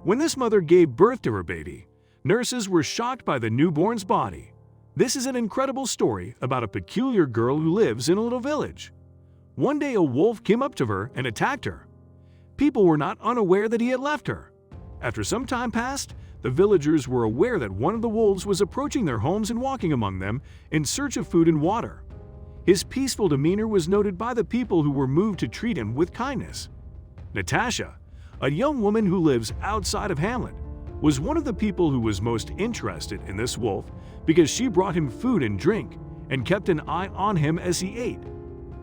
When this mother gave birth to her baby, nurses were shocked by the newborn's body. This is an incredible story about a peculiar girl who lives in a little village. One day a wolf came up to her and attacked her. People were not unaware that he had left her. After some time passed, the villagers were aware that one of the wolves was approaching their homes and walking among them in search of food and water. His peaceful demeanor was noted by the people who were moved to treat him with kindness. Natasha, a young woman who lives outside of Hamlet, was one of the people who was most interested in this wolf because she brought him food and drink and kept an eye on him as he ate.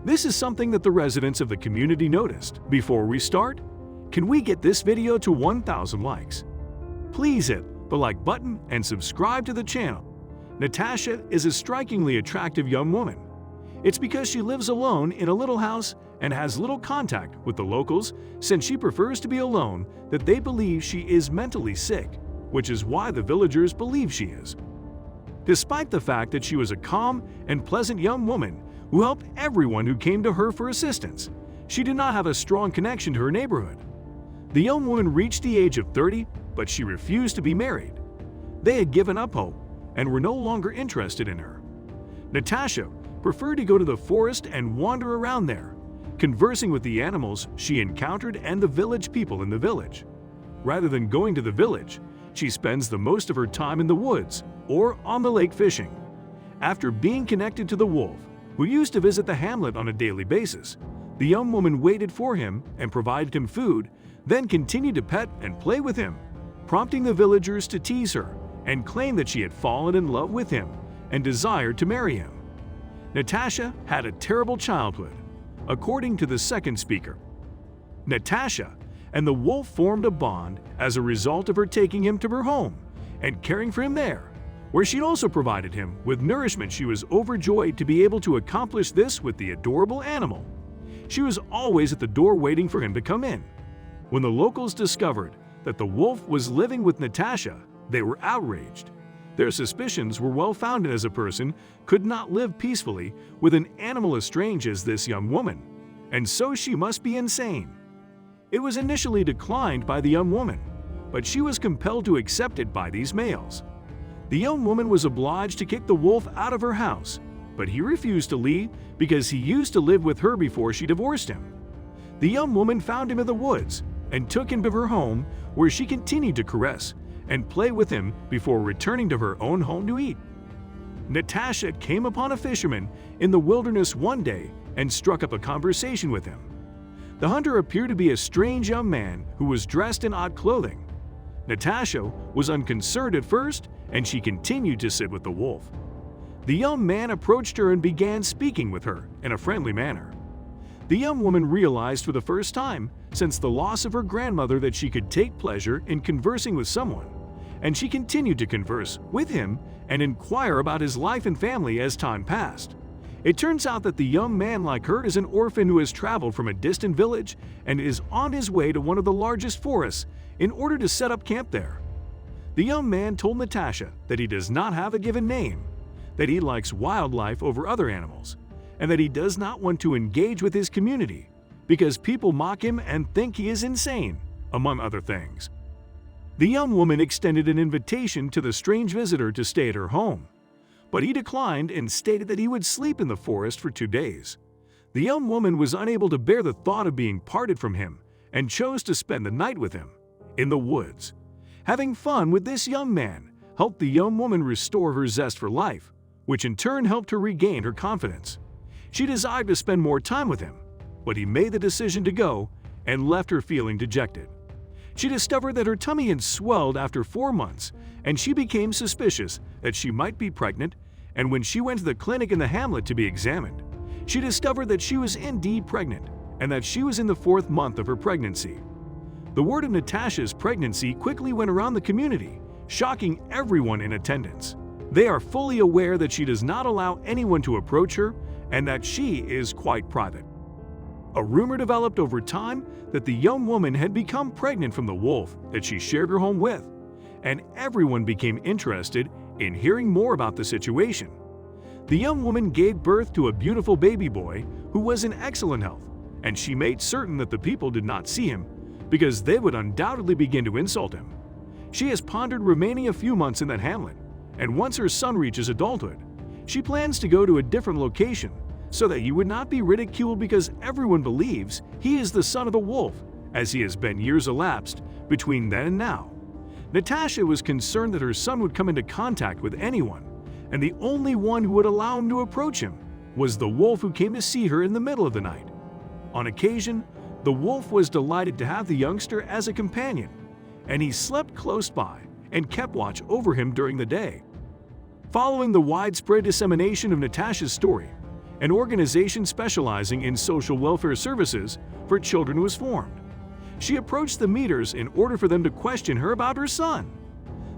This is something that the residents of the community noticed. Before we start, can we get this video to 1,000 likes? Please hit the like button and subscribe to the channel. Natasha is a strikingly attractive young woman. It's because she lives alone in a little house and has little contact with the locals since she prefers to be alone that they believe she is mentally sick, which is why the villagers believe she is. Despite the fact that she was a calm and pleasant young woman who helped everyone who came to her for assistance, she did not have a strong connection to her neighborhood. The young woman reached the age of 30, but she refused to be married. They had given up hope and were no longer interested in her. Natasha preferred to go to the forest and wander around there, conversing with the animals she encountered and the village people in the village. Rather than going to the village, she spends the most of her time in the woods or on the lake fishing. After being connected to the wolf, who used to visit the hamlet on a daily basis, the young woman waited for him and provided him food, then continued to pet and play with him, prompting the villagers to tease her and claim that she had fallen in love with him and desired to marry him. Natasha had a terrible childhood. According to the second speaker, Natasha and the wolf formed a bond as a result of her taking him to her home and caring for him there, where she'd also provided him with nourishment. She was overjoyed to be able to accomplish this with the adorable animal. She was always at the door waiting for him to come in. When the locals discovered that the wolf was living with Natasha, they were outraged. Their suspicions were well founded, as a person could not live peacefully with an animal as strange as this young woman, and so she must be insane. It was initially declined by the young woman, but she was compelled to accept it by these males. The young woman was obliged to kick the wolf out of her house, but he refused to leave because he used to live with her before she divorced him. The young woman found him in the woods and took him to her home, where she continued to caress and play with him before returning to her own home to eat. Natasha came upon a fisherman in the wilderness one day and struck up a conversation with him. The hunter appeared to be a strange young man who was dressed in odd clothing. Natasha was unconcerned at first, and she continued to sit with the wolf. The young man approached her and began speaking with her in a friendly manner. The young woman realized for the first time since the loss of her grandmother that she could take pleasure in conversing with someone, and she continued to converse with him and inquire about his life and family as time passed. It turns out that the young man, like her, is an orphan who has traveled from a distant village and is on his way to one of the largest forests in order to set up camp there. The young man told Natasha that he does not have a given name, that he likes wildlife over other animals, and that he does not want to engage with his community because people mock him and think he is insane, among other things. The young woman extended an invitation to the strange visitor to stay at her home, but he declined and stated that he would sleep in the forest for 2 days. The young woman was unable to bear the thought of being parted from him and chose to spend the night with him in the woods. Having fun with this young man helped the young woman restore her zest for life, which in turn helped her regain her confidence. She desired to spend more time with him, but he made the decision to go and left her feeling dejected. She discovered that her tummy had swelled after 4 months, and she became suspicious that she might be pregnant, and when she went to the clinic in the hamlet to be examined, she discovered that she was indeed pregnant and that she was in the 4th month of her pregnancy. The word of Natasha's pregnancy quickly went around the community, shocking everyone in attendance. They are fully aware that she does not allow anyone to approach her and that she is quite private. A rumor developed over time that the young woman had become pregnant from the wolf that she shared her home with, and everyone became interested in hearing more about the situation. The young woman gave birth to a beautiful baby boy who was in excellent health, and she made certain that the people did not see him because they would undoubtedly begin to insult him. She has pondered remaining a few months in that hamlet, and once her son reaches adulthood, she plans to go to a different location so that he would not be ridiculed because everyone believes he is the son of a wolf, as he has been years elapsed between then and now. Natasha was concerned that her son would come into contact with anyone, and the only one who would allow him to approach him was the wolf who came to see her in the middle of the night. On occasion, the wolf was delighted to have the youngster as a companion, and he slept close by and kept watch over him during the day. Following the widespread dissemination of Natasha's story, an organization specializing in social welfare services for children was formed. She approached the Meters in order for them to question her about her son.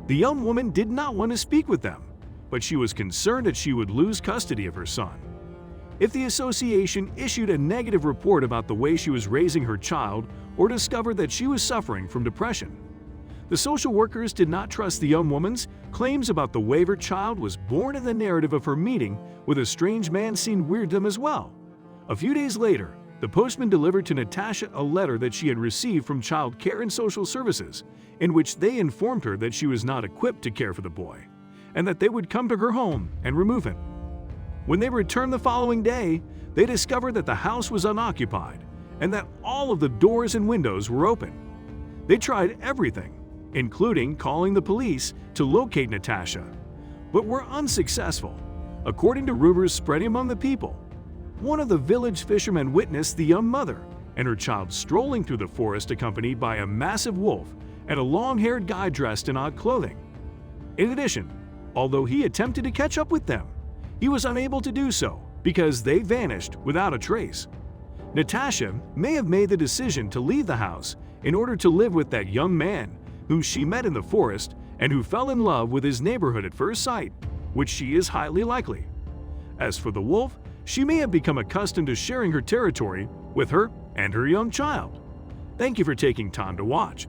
The young woman did not want to speak with them, but she was concerned that she would lose custody of her son. If the association issued a negative report about the way she was raising her child or discovered that she was suffering from depression, the social workers did not trust the young woman's claims about the way her child was born, and the narrative of her meeting with a strange man seemed weird to them as well. A few days later, the postman delivered to Natasha a letter that she had received from Child Care and Social Services, in which they informed her that she was not equipped to care for the boy, and that they would come to her home and remove him. When they returned the following day, they discovered that the house was unoccupied and that all of the doors and windows were open. They tried everything, including calling the police to locate Natasha, but were unsuccessful. According to rumors spreading among the people, one of the village fishermen witnessed the young mother and her child strolling through the forest accompanied by a massive wolf and a long-haired guy dressed in odd clothing. In addition, although he attempted to catch up with them, he was unable to do so because they vanished without a trace. Natasha may have made the decision to leave the house in order to live with that young man whom she met in the forest and who fell in love with his neighborhood at first sight, which she is highly likely. As for the wolf, she may have become accustomed to sharing her territory with her and her young child. Thank you for taking time to watch.